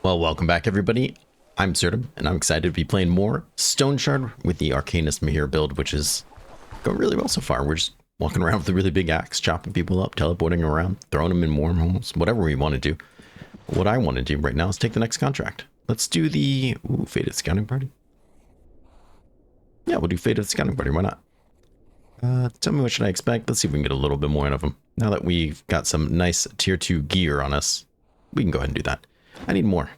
Well, welcome back, everybody. I'm Absurdum, and I'm excited to be playing more Stoneshard with the Arcanist Mahir build, which is going really well so far. We're just walking around with a really big axe, chopping people up, teleporting around, throwing them in wormholes, whatever we want to do. What I want to do right now is take the next contract. Let's do the Fated Scouting Party. Yeah, we'll do Fated Scouting Party. Why not? Tell me what should I expect. Let's see if we can get a little bit more out of them. Now that we've got some nice tier 2 gear on us, we can go ahead and do that. I need more.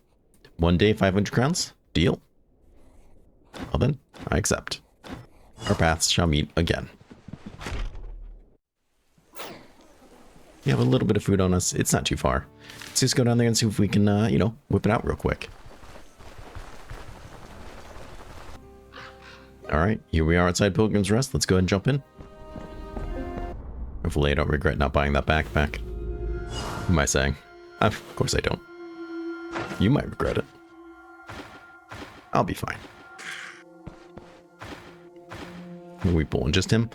1 day, 500 crowns? Deal? Well then, I accept. Our paths shall meet again. We have a little bit of food on us. It's not too far. Let's just go down there and see if we can, whip it out real quick. Alright, here we are outside Pilgrim's Rest. Let's go ahead and jump in. Hopefully I don't regret not buying that backpack. What am I saying? Of course I don't. You might regret it. I'll be fine. What are we pulling? Just him?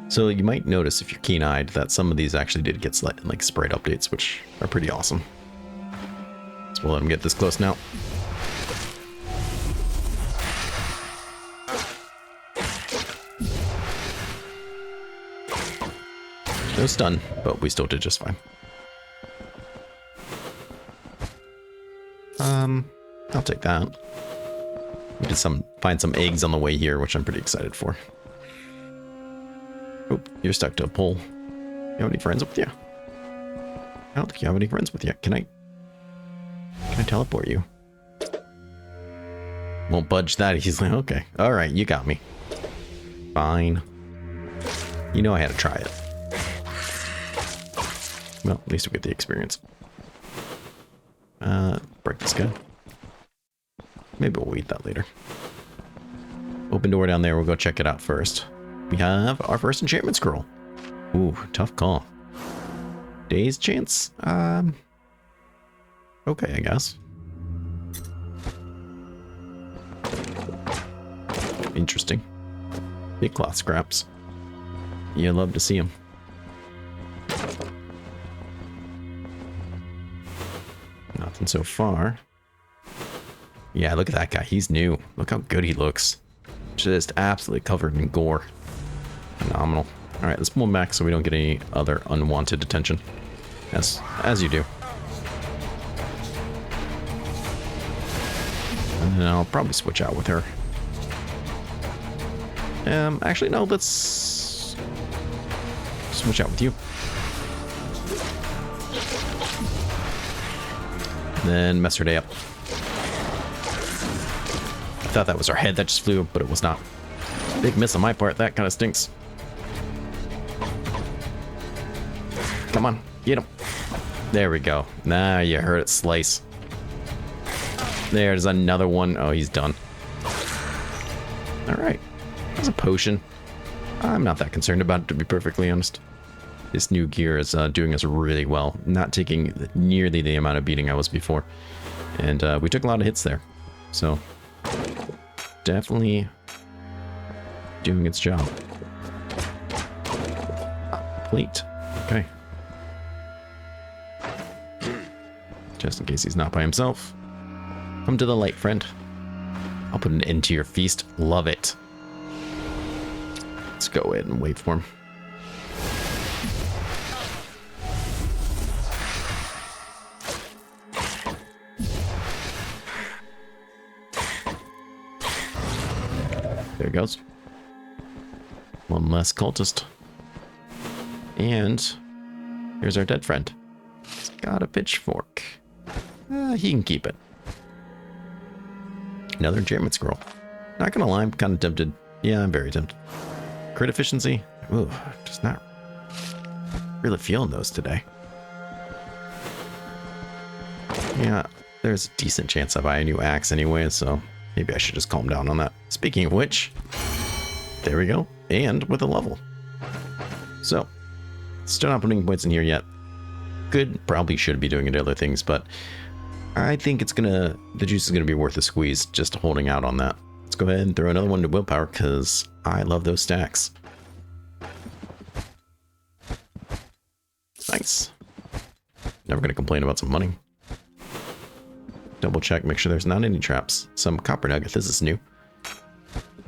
So you might notice if you're keen-eyed that some of these actually did get like sprite updates, which are pretty awesome. So we'll let him get this close now. No stun, but we still did just fine. I'll take that. We did find some eggs on the way here, which I'm pretty excited for. Oop, you're stuck to a pole. You have any friends with you? I don't think you have any friends with you. Can I teleport you? Won't budge that easily. Okay. Alright, you got me. Fine. You know I had to try it. Well, at least we get the experience. Break this guy. Maybe we'll eat that later. Open door down there. We'll go check it out first. We have our first enchantment scroll. Ooh, tough call. Day's chance? Okay, I guess. Interesting. Big cloth scraps. You love to see them. Nothing so far. Yeah, look at that guy. He's new. Look how good he looks. Just absolutely covered in gore. Phenomenal. Alright, let's pull him back so we don't get any other unwanted attention. As you do. And then I'll probably switch out with her. Actually, no, let's switch out with you. Then mess her day up. I thought that was our head that just flew, but it was not. Big miss on my part. That kind of stinks. Come on, get him. There we go. Now you heard it slice. There's another one. Oh, he's done. All right. That's a potion. I'm not that concerned about it, to be perfectly honest. This new gear is doing us really well. Not taking nearly the amount of beating I was before. And we took a lot of hits there. So, definitely doing its job. Plate. Okay. Just in case he's not by himself. Come to the light, friend. I'll put an end to your feast. Love it. Let's go ahead and wait for him. There he goes. One less cultist. And here's our dead friend. He's got a pitchfork. He can keep it. Another enchantment scroll. Not gonna lie, I'm kind of tempted. Yeah, I'm very tempted. Crit efficiency? Ooh, just not really feeling those today. Yeah, there's a decent chance I buy a new axe anyway, so maybe I should just calm down on that. Speaking of which, there we go. And with a level. So, still not putting points in here yet. Probably should be doing it other things, but I think the juice is gonna be worth the squeeze just holding out on that. Let's go ahead and throw another one to willpower because I love those stacks. Nice. Never gonna complain about some money. double check, make sure there's not any traps. Some copper nugget, this is new.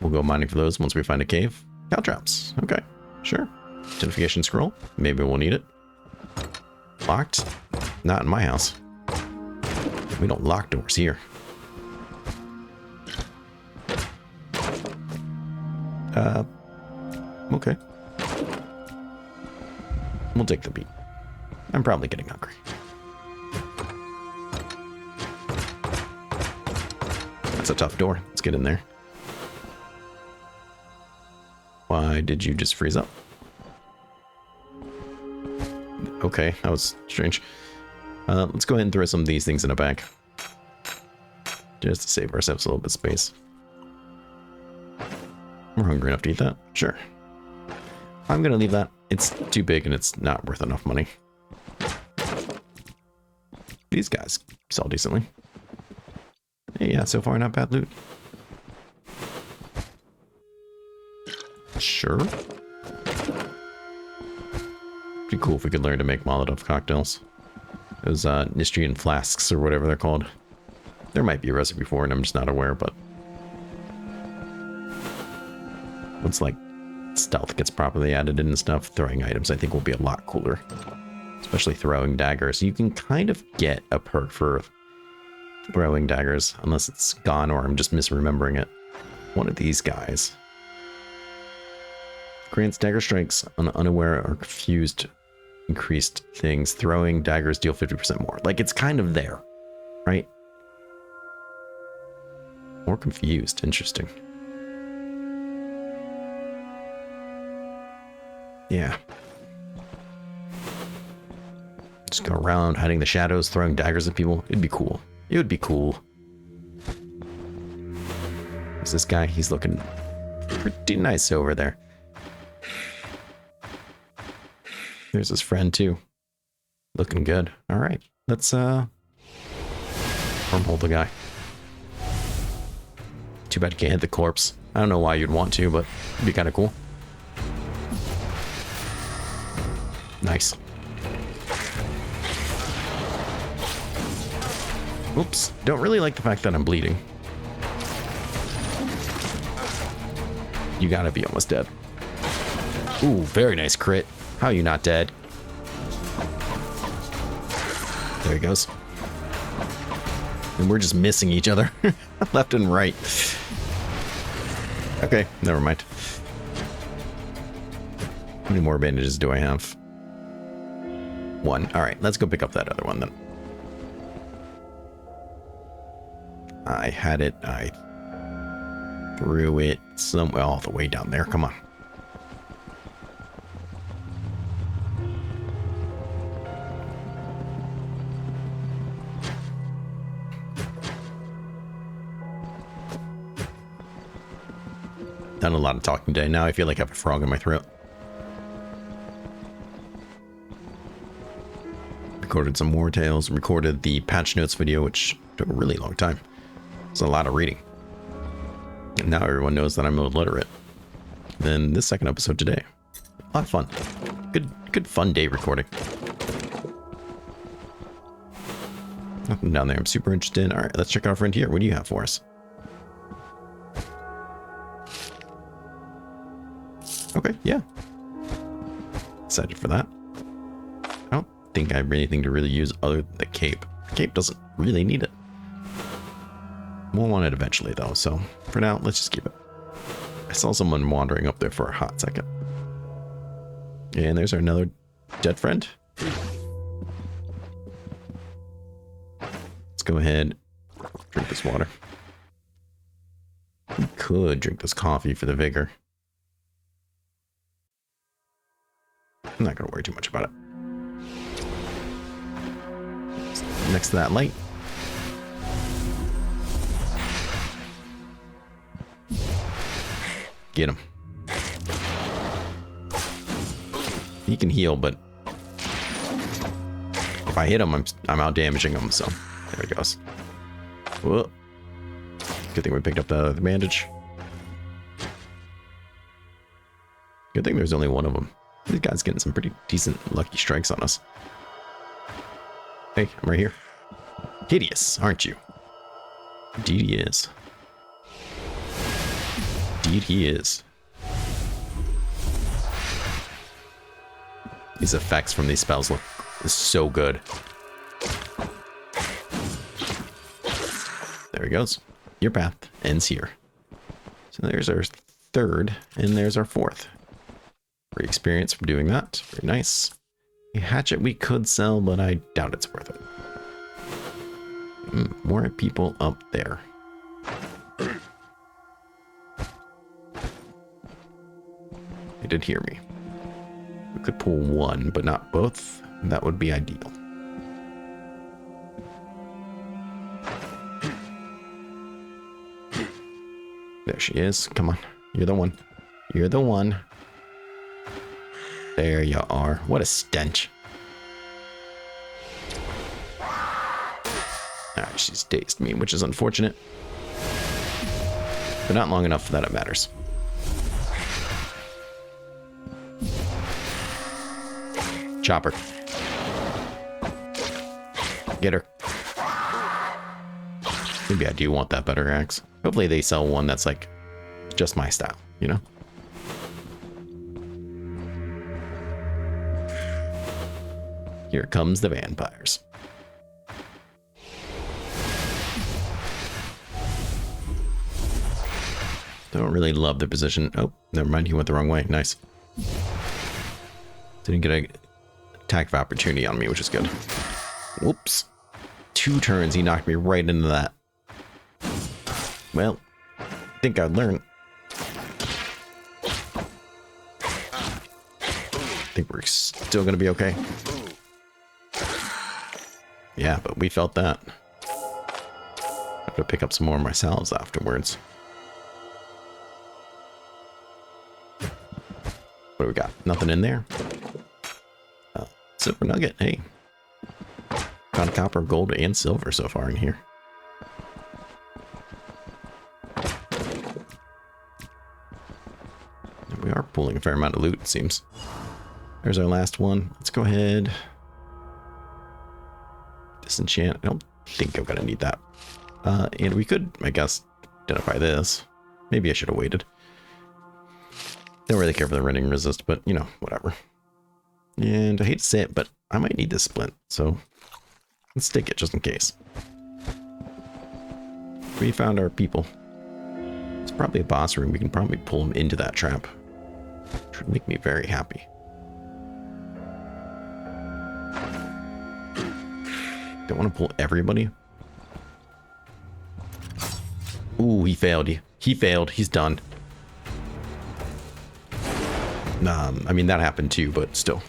We'll go mining for those once we find a cave. Cow traps, okay, sure. Identification scroll, maybe we'll need it. Locked? Not in my house. We don't lock doors here. Okay. We'll take the beat. I'm probably getting hungry. That's a tough door. Let's get in there. Why did you just freeze up? Okay, that was strange. Let's go ahead and throw some of these things in a bag. Just to save ourselves a little bit of space. We're hungry enough to eat that? Sure. I'm gonna leave that. It's too big and it's not worth enough money. These guys sell decently. Hey, yeah, so far not bad loot. Sure. Pretty cool if we could learn to make Molotov cocktails. Those Nistrian flasks or whatever they're called. There might be a recipe for it and I'm just not aware, but once like stealth gets properly added in and stuff, throwing items I think will be a lot cooler. Especially throwing daggers. You can kind of get a perk for throwing daggers, unless it's gone or I'm just misremembering it. One of these guys grants dagger strikes on unaware or confused increased things. Throwing daggers deal 50% more. Like, it's kind of there, right? More confused. Interesting. Yeah. Just go around hiding the shadows, throwing daggers at people. It'd be cool. It would be cool. Is this guy? He's looking pretty nice over there. There's his friend too. Looking good. All right. Let's wormhole the guy. Too bad you can't hit the corpse. I don't know why you'd want to, but it'd be kind of cool. Nice. Oops. Don't really like the fact that I'm bleeding. You gotta be almost dead. Ooh, very nice crit. How are you not dead? There he goes. And we're just missing each other. Left and right. Okay, never mind. How many more bandages do I have? One. Alright, let's go pick up that other one then. I had it. I threw it somewhere all the way down there. Come on. Done a lot of talking today. Now I feel like I have a frog in my throat. Recorded some War Tales. Recorded the patch notes video, which took a really long time. It's a lot of reading. And now everyone knows that I'm illiterate. Then this second episode today. A lot of fun. Good fun day recording. Nothing down there I'm super interested in. Alright, let's check out our friend here. What do you have for us? Okay, yeah. Excited for that. I don't think I have anything to really use other than the cape. The cape doesn't really need it. We'll want it eventually though, so for now, let's just keep it. I saw someone wandering up there for a hot second. And there's our another dead friend. Let's go ahead, drink this water. We could drink this coffee for the vigor. I'm not gonna worry too much about it. Next to that light. Get him. He can heal, but if I hit him, I'm out damaging him. So there he goes. Whoa. Good thing we picked up the other bandage. Good thing there's only one of them. This guy's getting some pretty decent lucky strikes on us. Hey, I'm right here. Hideous, aren't you? Indeed he is. Indeed he is. These effects from these spells look so good. There he goes. Your path ends here. So there's our third, and there's our fourth. Free experience from doing that. Very nice. A hatchet we could sell, but I doubt it's worth it. More people up there. They did hear me. We could pull one, but not both. That would be ideal. There she is. Come on. You're the one. You're the one. There you are. What a stench. Alright, she's dazed me, which is unfortunate. But not long enough that it matters. Chopper. Get her. Maybe I do want that better axe. Hopefully they sell one that's like just my style, you know? Here comes the vampires. Don't really love the position. Oh, never mind. He went the wrong way. Nice. Didn't get a attack of opportunity on me, which is good. Whoops. 2 turns. He knocked me right into that. Well, I think I'd learn. I think we're still going to be okay. Yeah, but we felt that. I have to pick up some more of my salves afterwards. What do we got? Nothing in there. Silver nugget. Hey. Found copper, gold, and silver so far in here. We are pulling a fair amount of loot, it seems. There's our last one. Let's go ahead. Disenchant. I don't think I'm going to need that. And we could, I guess, identify this. Maybe I should have waited. Don't really care for the rending resist, but, you know, whatever. And I hate to say it, but I might need this splint, so let's take it just in case. We found our people. It's probably a boss room. We can probably pull him into that trap, which would make me very happy. Don't want to pull everybody. Ooh, he failed. He failed. He's done. I mean, that happened too, but still.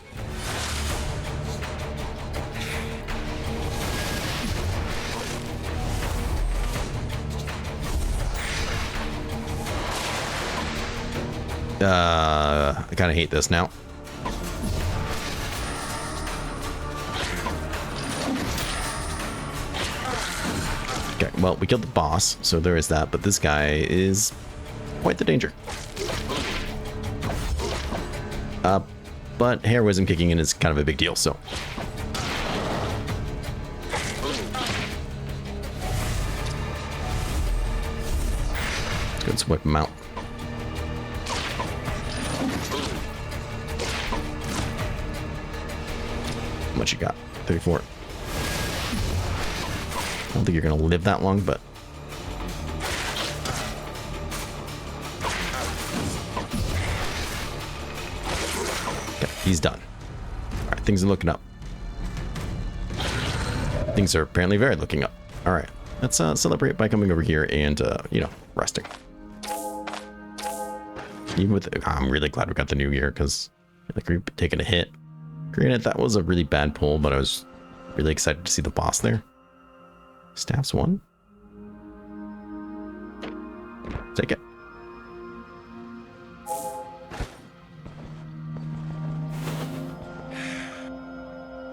I kind of hate this now. Okay, well, we killed the boss, so there is that, but this guy is quite the danger. But heroism kicking in is kind of a big deal, so. Let's go and swipe him out. How much you got? 34. I don't think you're going to live that long, but. He's done. All right, things are looking up. Things are apparently very looking up. All right, let's celebrate by coming over here and, you know, resting. Even with, I'm really glad we got the new gear because like we've taken a hit. Granted, that was a really bad pull, but I was really excited to see the boss there. Staffs 1. Take it.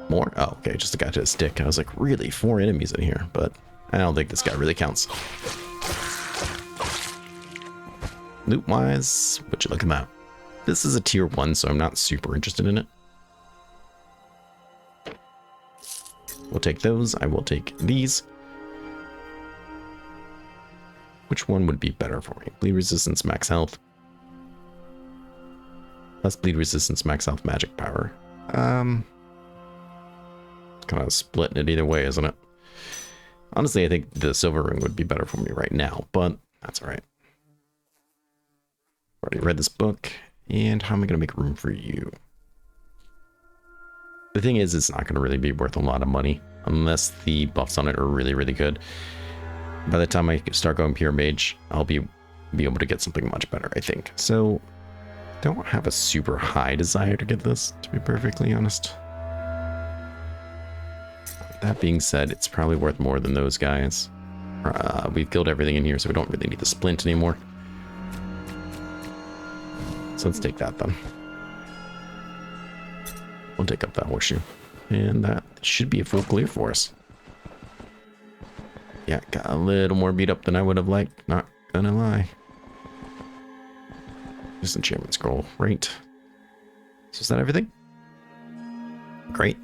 More? Oh, okay, just a guy to a stick. I was like, really? 4 enemies in here, but I don't think this guy really counts. Loot-wise, would you look at that? This is a tier 1, so I'm not super interested in it. We'll take those. I will take these. Which one would be better for me? Bleed resistance, max health. Less bleed resistance, max health, magic power. Kind of splitting it either way, isn't it? Honestly, I think the silver ring would be better for me right now, but that's all right. Already read this book, and how am I going to make room for you? The thing is, it's not going to really be worth a lot of money unless the buffs on it are really, really good. By the time I start going pure mage, I'll be able to get something much better, I think. So, don't have a super high desire to get this, to be perfectly honest. That being said, it's probably worth more than those guys. We've killed everything in here, so we don't really need the splint anymore. So let's take that then. We'll take up that horseshoe. And that should be a full clear for us. Yeah, got a little more beat up than I would have liked, not gonna lie. Disenchantment scroll, right. So is that everything? Great.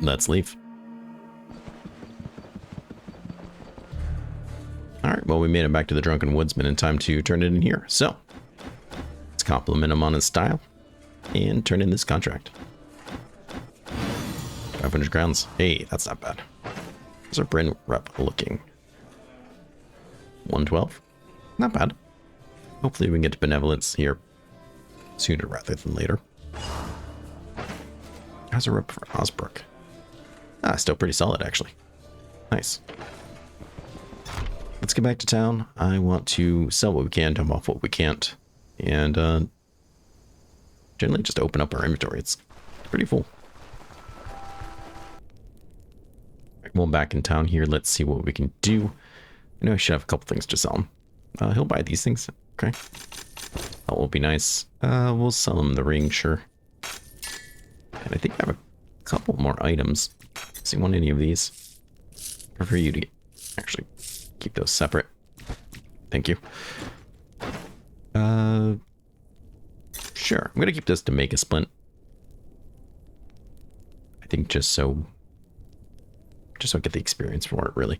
Let's leave. Alright, well, we made it back to the Drunken Woodsman in time to turn it in here. So, let's compliment him on his style and turn in this contract. 500 crowns. Hey, that's not bad. How's our Bryn rep looking? 112? Not bad. Hopefully we can get to benevolence here sooner rather than later. How's our rep for Osbrook? Ah, still pretty solid, actually. Nice. Let's get back to town. I want to sell what we can, dump off what we can't, and generally just open up our inventory. It's pretty full. Well, back in town here, let's see what we can do. I know I should have a couple things to sell him. He'll buy these things. Okay. That will be nice. We'll sell him the ring, sure. And I think I have a couple more items. Does he want any of these? Prefer you to actually keep those separate. Thank you. Sure. I'm gonna keep this to make a splint. I think just so I get the experience for it, really.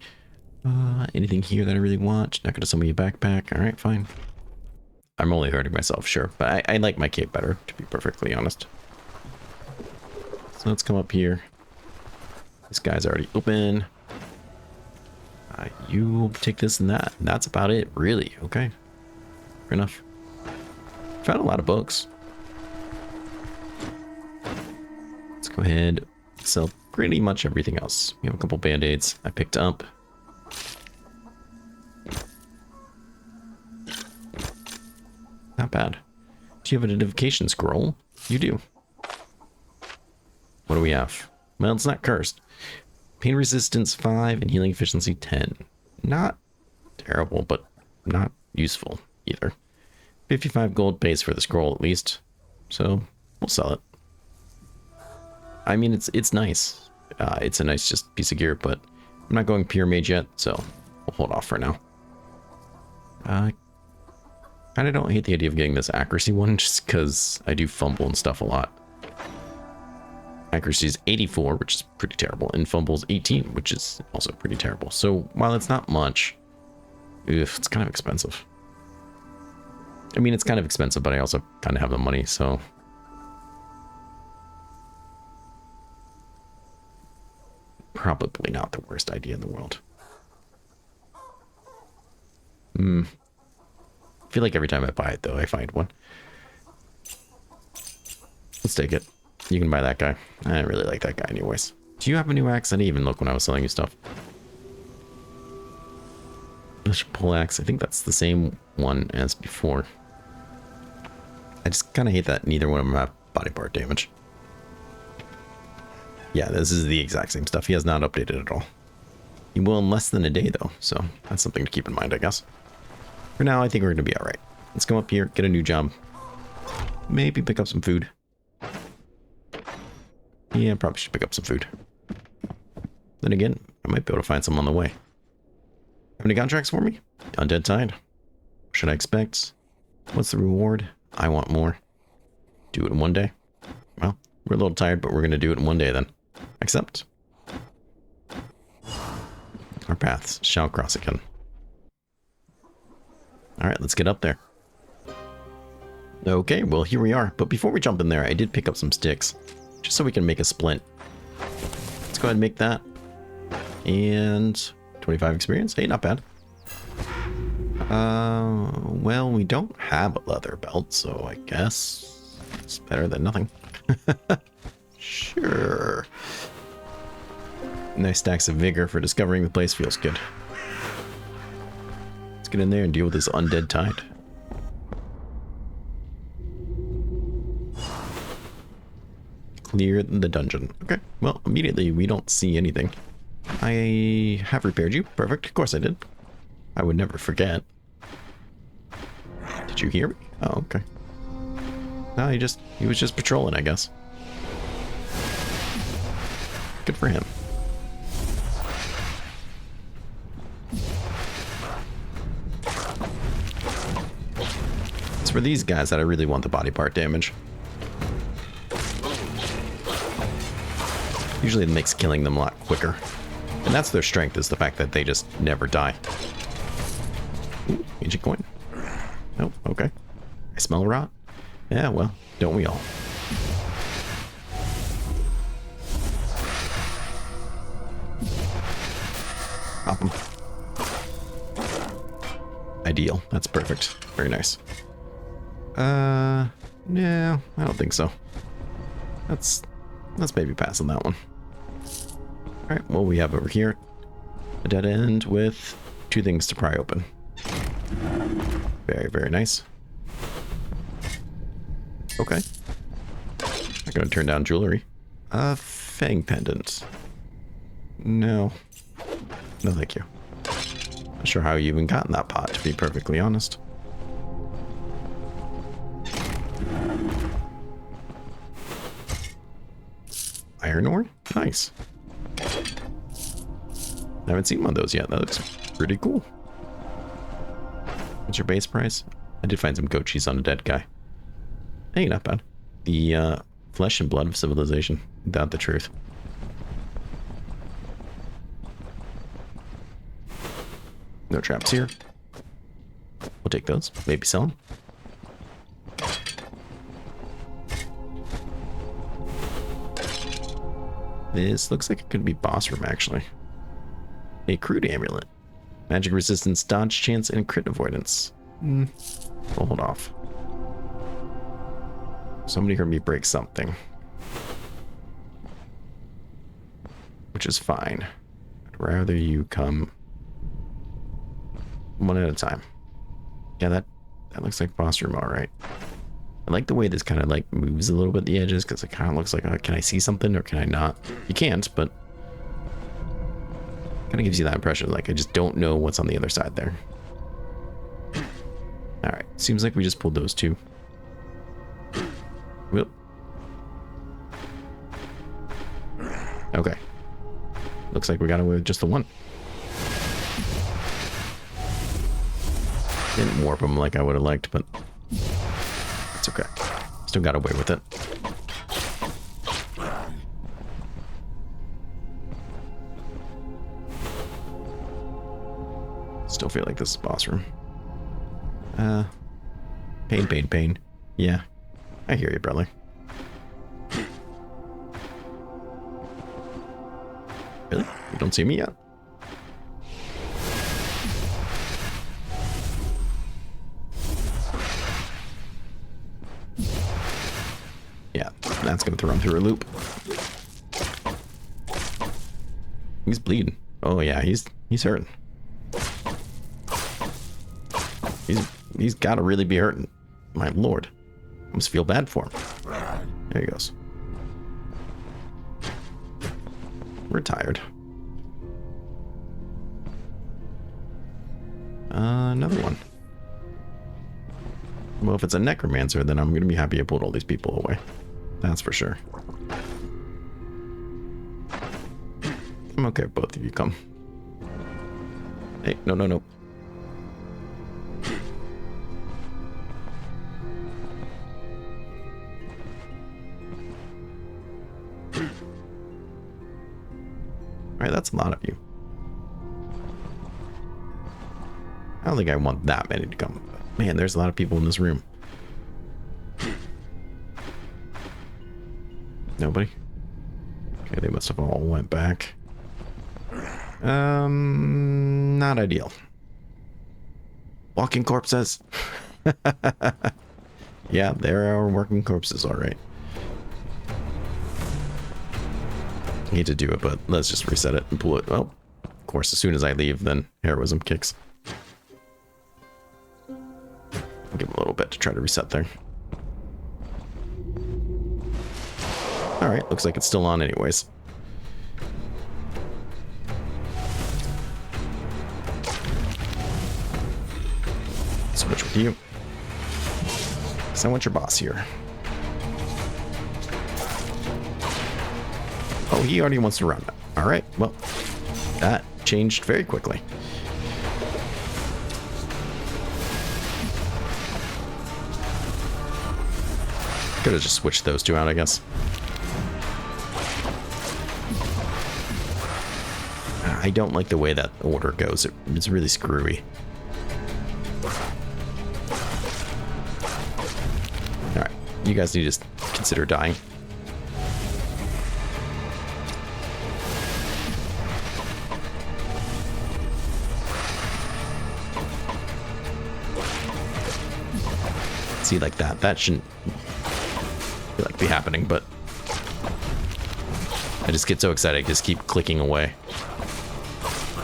Anything here that I really want? Not gonna sell me a backpack. All right, fine. I'm only hurting myself, sure, but I like my cape better, to be perfectly honest. So let's come up here. This guy's already open. You take this and that. And that's about it, really. Okay. Fair enough. Found a lot of books. Let's go ahead. Sell pretty much everything else. We have a couple band-aids I picked up. Not bad. Do you have an identification scroll? You do. What do we have? Well, it's not cursed. Pain resistance 5 and healing efficiency 10. Not terrible, but not useful either. 55 gold base for the scroll at least. So we'll sell it. I mean, it's nice. It's a nice just piece of gear, but I'm not going pure mage yet, so we'll hold off for now. I kind of don't hate the idea of getting this accuracy one, just because I do fumble and stuff a lot. Accuracy is 84, which is pretty terrible, and fumbles 18, which is also pretty terrible. So while it's not much, it's kind of expensive. I mean, it's kind of expensive, but I also kind of have the money, so probably not the worst idea in the world. I feel like every time I buy it, though, I find one. Let's take it. You can buy that guy. I really like that guy anyways. Do you have a new axe? I didn't even look when I was selling you stuff. Pull axe. I think that's the same one as before. I just kind of hate that neither one of them have body part damage. Yeah, this is the exact same stuff. He has not updated at all. He will in less than a day, though, so that's something to keep in mind, I guess. For now, I think we're going to be all right. Let's come up here, get a new job. Maybe pick up some food. Yeah, probably should pick up some food. Then again, I might be able to find some on the way. Have any contracts for me? Undead Tide. What should I expect? What's the reward? I want more. Do it in one day. Well, we're a little tired, but we're going to do it in one day then. Accept. Our paths shall cross again. All right, let's get up there. Okay, well, here we are. But before we jump in there, I did pick up some sticks, just so we can make a splint. Let's go ahead and make that. And 25 experience. Hey, not bad. Well, we don't have a leather belt, so I guess it's better than nothing. Sure. Nice stacks of vigor for discovering the place. Feels good. Let's get in there and deal with this undead tide. Clear the dungeon. Okay, well, immediately we don't see anything. I have repaired you. Perfect. Of course I did. I would never forget. Did you hear me? Oh, okay. No, he was just patrolling, I guess. Good for him. It's for these guys that I really want the body part damage. Usually it makes killing them a lot quicker. And that's their strength, is the fact that they just never die. Ooh, ancient coin. Oh, okay. I smell rot. Yeah, well, don't we all? Pop them. Ideal. That's perfect. Very nice. No, I don't think so. Let's maybe pass on that one. Alright, what we have over here? A dead end with 2 things to pry open. Very, very nice. Okay. I'm gonna turn down jewelry. Fang pendant. No. No, thank you. Not sure how you even got in that pot, to be perfectly honest. Iron ore? Nice. I haven't seen one of those yet. That looks pretty cool. What's your base price? I did find some goat cheese on a dead guy. Hey, not bad. The flesh and blood of civilization. Without the truth. No traps here. We'll take those. Maybe sell them. This looks like it could be boss room, actually. A crude amulet. Magic resistance, dodge chance, and crit avoidance. We'll hold off. Somebody heard me break something. Which is fine. I'd rather you come one at a time. Yeah, that looks like boss room, alright. I like the way this kind of like moves a little bit the edges, because it kind of looks like, can I see something or can I not? You can't, but kind of gives you that impression, like I just don't know what's on the other side there. Alright, seems like we just pulled those 2. Whoop. Okay. Looks like we got away with just the 1. Didn't warp them like I would have liked, but it's okay. Still got away with it. Still feel like this is boss room. Pain. Yeah, I hear you, brother. Really? You don't see me yet? Yeah, that's gonna throw him through a loop. He's bleeding. Oh yeah, he's hurting. He's gotta really be hurting. My lord. I must feel bad for him. There he goes. We're tired. Another one. Well, if it's a necromancer, then I'm gonna be happy I pulled all these people away. That's for sure. I'm okay if both of you come. Hey, no. Alright, that's a lot of you. I don't think I want that many to come. Man, there's a lot of people in this room. Nobody? Okay, they must have all went back. Not ideal. Walking corpses. Yeah, there are working corpses, all right. I hate to do it, but let's just reset it and pull it. Well, of course, as soon as I leave, then heroism kicks. I'll give it a little bit to try to reset there. All right, looks like it's still on anyways. Switch with you. Because I want your boss here. Oh, he already wants to run. All right, well, that changed very quickly. Could have just switched those two out, I guess. I don't like the way that order goes. It's really screwy. Alright, you guys need to consider dying. See, like that. That shouldn't be happening, but I just get so excited. I just keep clicking away.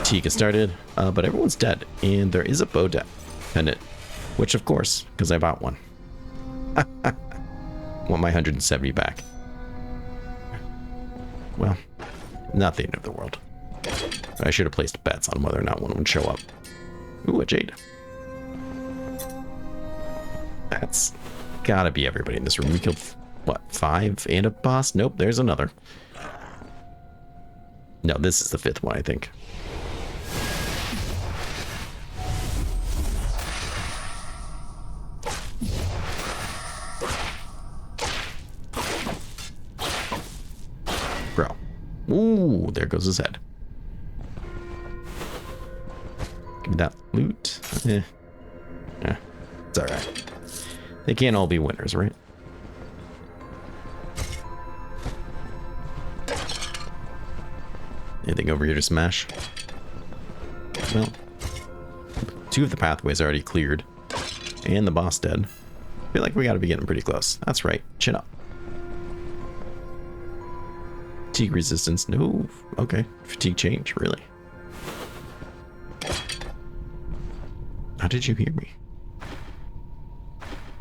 Teak has started, but everyone's dead, and there is a bow pendant, which of course, because I bought one. Want my 170 back. Well, not the end of the world. I should have placed bets on whether or not one would show up. Ooh, a jade. That's gotta be everybody in this room. We killed, what, 5 and a boss? Nope, there's another. No, this is the 5th one, I think. Bro. Ooh, there goes his head. Give me that loot. Yeah, it's alright. They can't all be winners, right? Anything over here to smash? Well, 2 of the pathways are already cleared. And the boss dead. I feel like we gotta be getting pretty close. That's right. Chin up. Fatigue resistance. No. Okay. Fatigue change. Really? How did you hear me?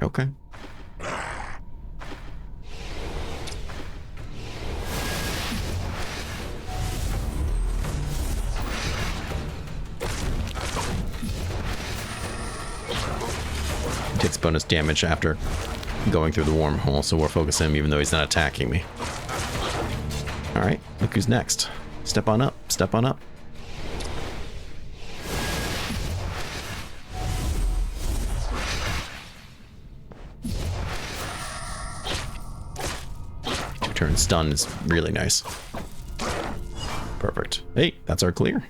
Okay. Takes bonus damage after going through the wormhole, so we'll focus him even though he's not attacking me. Alright, look who's next. Step on up, step on up. Turn stun is really nice. Perfect. Hey, that's our clear.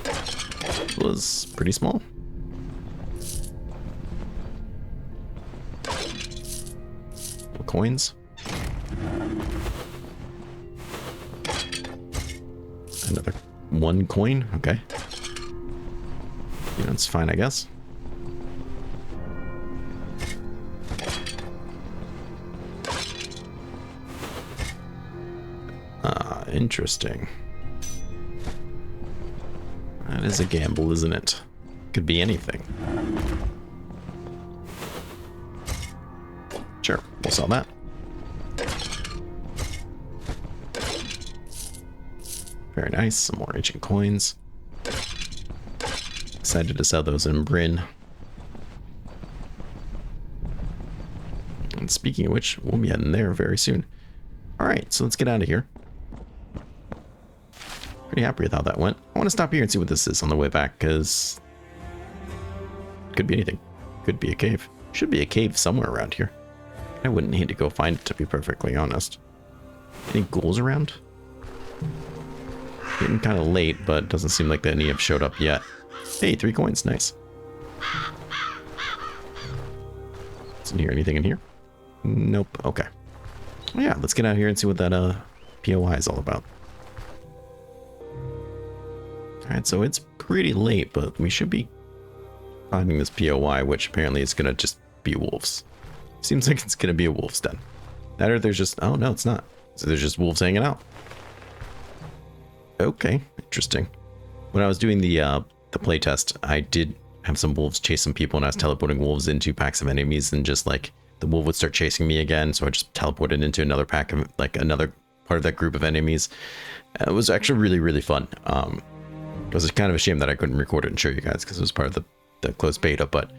It was pretty small. Coins. Another 1 coin. Okay. Yeah, that's fine, I guess. Interesting. That is a gamble, isn't it? Could be anything. Sure, we'll sell that. Very nice. Some more ancient coins. Excited to sell those in Bryn. And speaking of which, we'll be heading there very soon. Alright, so let's get out of here. Pretty happy with how that went. I want to stop here and see what this is on the way back, because could be anything. Could be a cave. Should be a cave somewhere around here. I wouldn't need to go find it, to be perfectly honest. Any ghouls around? Getting kind of late, but doesn't seem like any have showed up yet. Hey, 3 coins. Nice. Isn't here anything in here? Nope. Okay. Well, yeah, let's get out here and see what that POI is all about. Alright, so it's pretty late, but we should be finding this POI, which apparently is going to just be wolves. Seems like it's going to be a wolf's den. That or there's just... Oh, no, it's not. So there's just wolves hanging out. Okay, interesting. When I was doing the playtest, I did have some wolves chase some people, and I was teleporting wolves into packs of enemies, and just like the wolf would start chasing me again, so I just teleported into another pack of like another part of that group of enemies. It was actually really, really fun. It was kind of a shame that I couldn't record it and show you guys because it was part of the closed beta, but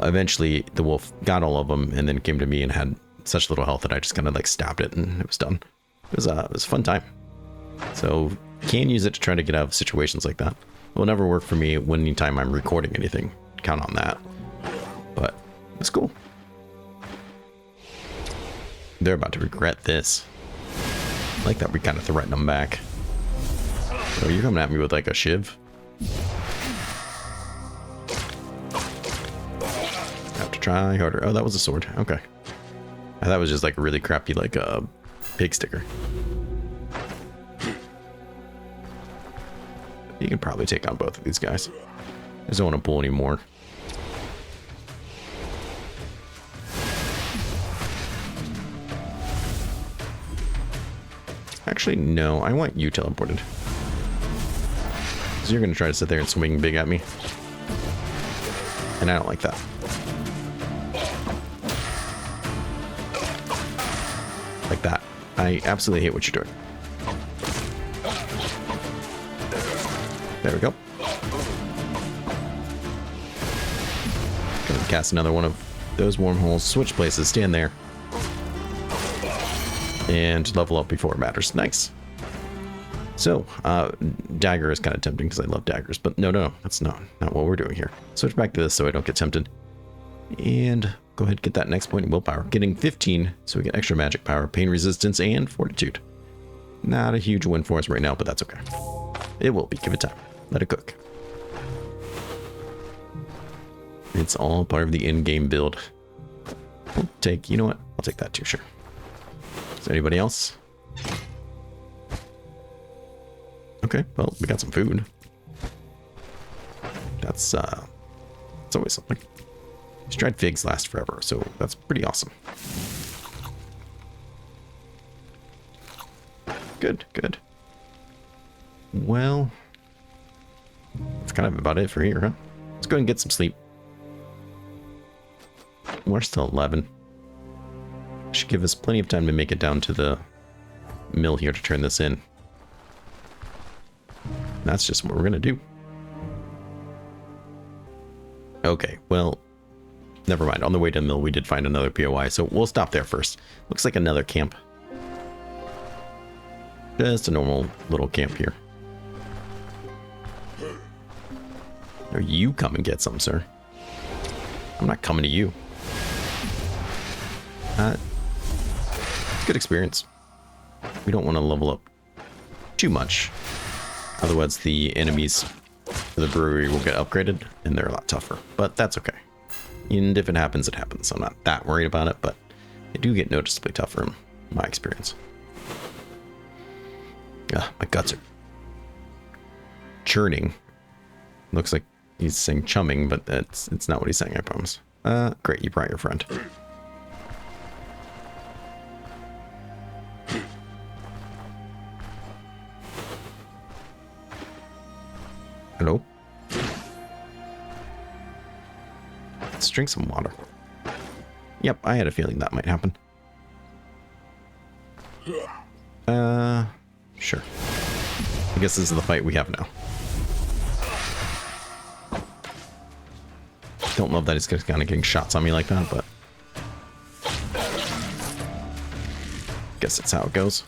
eventually the wolf got all of them and then came to me and had such little health that I just kind of like stabbed it and it was done. It was a fun time. So you can use it to try to get out of situations like that. It will never work for me anytime I'm recording anything. Count on that. But it's cool. They're about to regret this. I like that we kind of threaten them back. So you're coming at me with like a shiv. Have to try harder. Oh, that was a sword. Okay. That was just like a really crappy like a pig sticker. You can probably take on both of these guys. I just don't want to pull anymore. Actually, no. I want you teleported. Because you're going to try to sit there and swing big at me. And I don't like that. Like that. I absolutely hate what you're doing. There we go. Gonna cast another one of those wormholes. Switch places. Stand there. And level up before it matters. Nice. So, dagger is kind of tempting because I love daggers. But no. That's not what we're doing here. Switch back to this so I don't get tempted. And go ahead and get that next point in willpower. Getting 15, so we get extra magic power, pain resistance, and fortitude. Not a huge win for us right now, but that's okay. It will be. Give it time. Let it cook. It's all part of the in-game build. We'll take, you know what? I'll take that too, sure. Is there anybody else? Okay, well, we got some food. That's always something. These dried figs last forever, so that's pretty awesome. Good, good. Well, that's kind of about it for here, huh? Let's go ahead and get some sleep. We're still 11. Should give us plenty of time to make it down to the mill here to turn this in. That's just what we're gonna do. Okay, well, never mind. On the way to the mill, we did find another POI, so we'll stop there first. Looks like another camp. Just a normal little camp here. Or you come and get some, sir. I'm not coming to you. Good experience. We don't want to level up too much. Otherwise, the enemies for the brewery will get upgraded, and they're a lot tougher. But that's okay. And if it happens, it happens. I'm not that worried about it, but they do get noticeably tougher in my experience. My guts are churning. Looks like he's saying chumming, but it's not what he's saying, I promise. Great, you brought your friend. Hello? Let's drink some water. Yep, I had a feeling that might happen. Sure. I guess this is the fight we have now. Don't love that he's just kind of getting shots on me like that, but guess that's how it goes.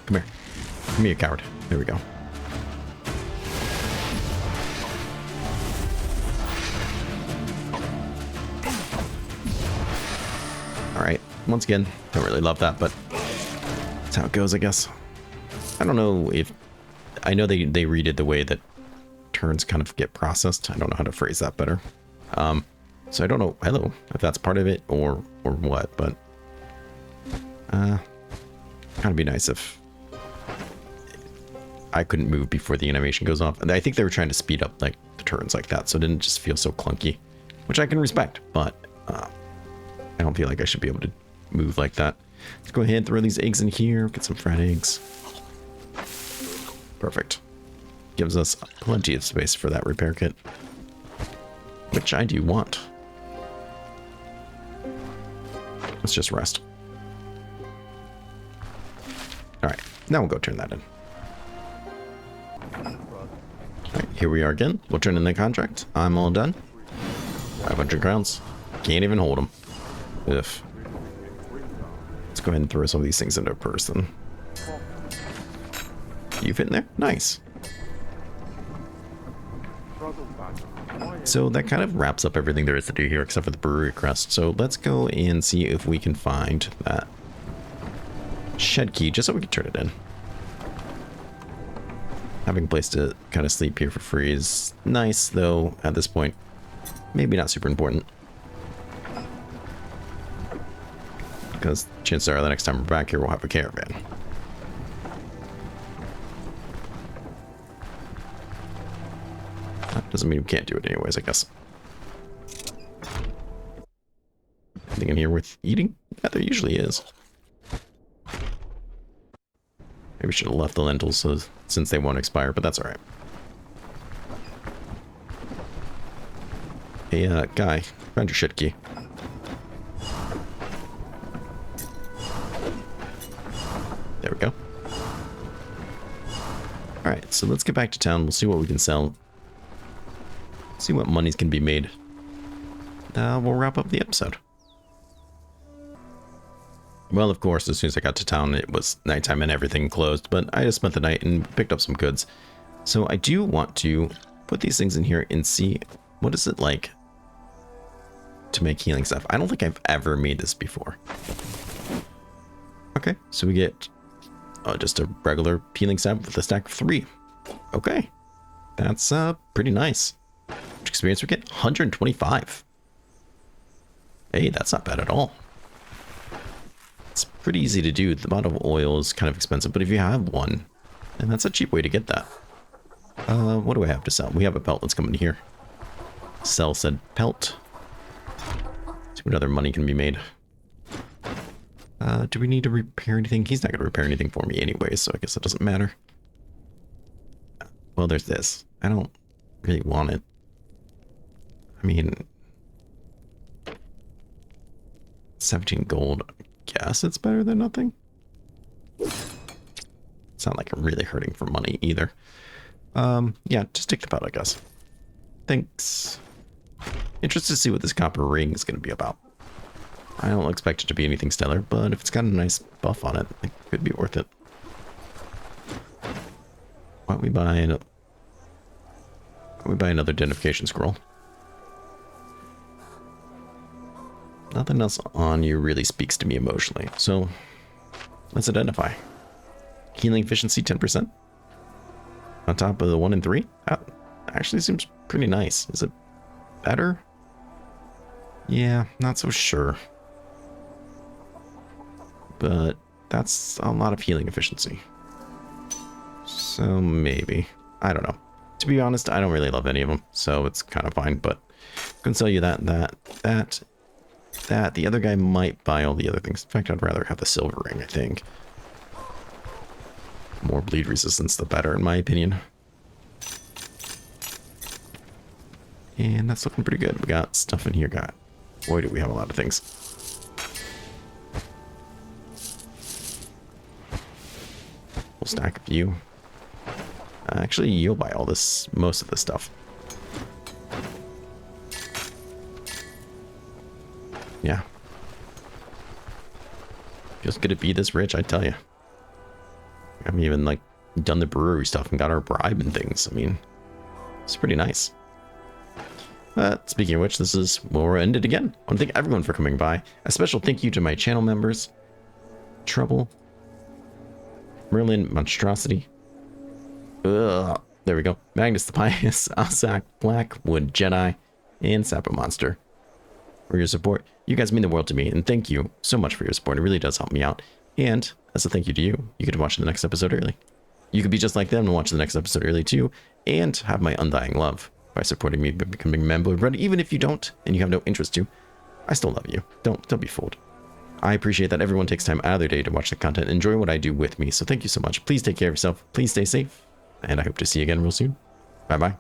Come here. Give me a coward. There we go. Alright, once again, don't really love that, but that's how it goes, I guess. I don't know if... I know they redid the way that turns kind of get processed. I don't know how to phrase that better. So I don't know, hello, if that's part of it or what, but kind of be nice if I couldn't move before the animation goes off. And I think they were trying to speed up like the turns like that, so it didn't just feel so clunky, which I can respect, but I don't feel like I should be able to move like that. Let's go ahead and throw these eggs in here, get some fried eggs. Perfect. Gives us plenty of space for that repair kit, which I do want. Let's just rest. All right, now we'll go turn that in. All right, here we are again. We'll turn in the contract. I'm all done. 500 crowns. Can't even hold them. Ugh. Let's go ahead and throw some of these things into a purse then. You fit in there? Nice. So that kind of wraps up everything there is to do here except for the brewery crest. So let's go and see if we can find that shed key just so we can turn it in. Having a place to kind of sleep here for free is nice, though at this point maybe not super important. Because chances are the next time we're back here we'll have a caravan. That doesn't mean we can't do it anyways, I guess. Anything in here worth eating? Yeah, there usually is. Maybe we should have left the lentils since they won't expire, but that's alright. Hey, guy, found your shit key. There we go. Alright, so let's get back to town. We'll see what we can sell. See what monies can be made. We'll wrap up the episode. Well, of course, as soon as I got to town, it was nighttime and everything closed, but I just spent the night and picked up some goods. So I do want to put these things in here and see what is it like to make healing stuff. I don't think I've ever made this before. Okay, so we get just a regular healing staff with a stack of 3. Okay, that's pretty nice. Which experience we get? 125. Hey, that's not bad at all. It's pretty easy to do. The bottle of oil is kind of expensive, but if you have one, then that's a cheap way to get that. What do I have to sell? We have a pelt. Let's come in here. Sell said pelt. See what other money can be made. Do we need to repair anything? He's not going to repair anything for me anyway, so I guess it doesn't matter. Well, there's this. I don't really want it. I mean, 17 gold. I guess it's better than nothing. It's not like I'm really hurting for money either. Yeah, just take the pelt, I guess. Thanks. Interested to see what this copper ring is going to be about. I don't expect it to be anything stellar, but if it's got a nice buff on it, it could be worth it. Why don't we buy another identification scroll? Nothing else on you really speaks to me emotionally, so let's identify. Healing efficiency 10%. On top of the 1 and 3? That actually seems pretty nice. Is it better? Yeah, not so sure. But that's a lot of healing efficiency. So maybe. I don't know. To be honest, I don't really love any of them, so it's kind of fine, but I can sell you that. The other guy might buy all the other things. In fact, I'd rather have the silver ring, I think. More bleed resistance, the better, in my opinion. And that's looking pretty good. We got stuff in here. Boy, do we have a lot of things. We'll stack a few. Actually, you'll buy all this, most of this stuff. Yeah. Feels good to be this rich, I tell you. We haven't even, like, done the brewery stuff and got our bribe and things. I mean, it's pretty nice. But speaking of which, this is where we're ended again. I want to thank everyone for coming by. A special thank you to my channel members. Trouble. Merlin Monstrosity. There we go. Magnus the Pious, Alsac, Blackwood Jedi, and Sapo Monster for your support. You guys mean the world to me, and thank you so much for your support. It really does help me out. And as a thank you to you, you get to watch the next episode early. You could be just like them and watch the next episode early too, and have my undying love by supporting me by becoming a member. But even if you don't, and you have no interest to, I still love you. Don't be fooled. I appreciate that everyone takes time out of their day to watch the content and enjoy what I do with me. So thank you so much. Please take care of yourself. Please stay safe. And I hope to see you again real soon. Bye-bye.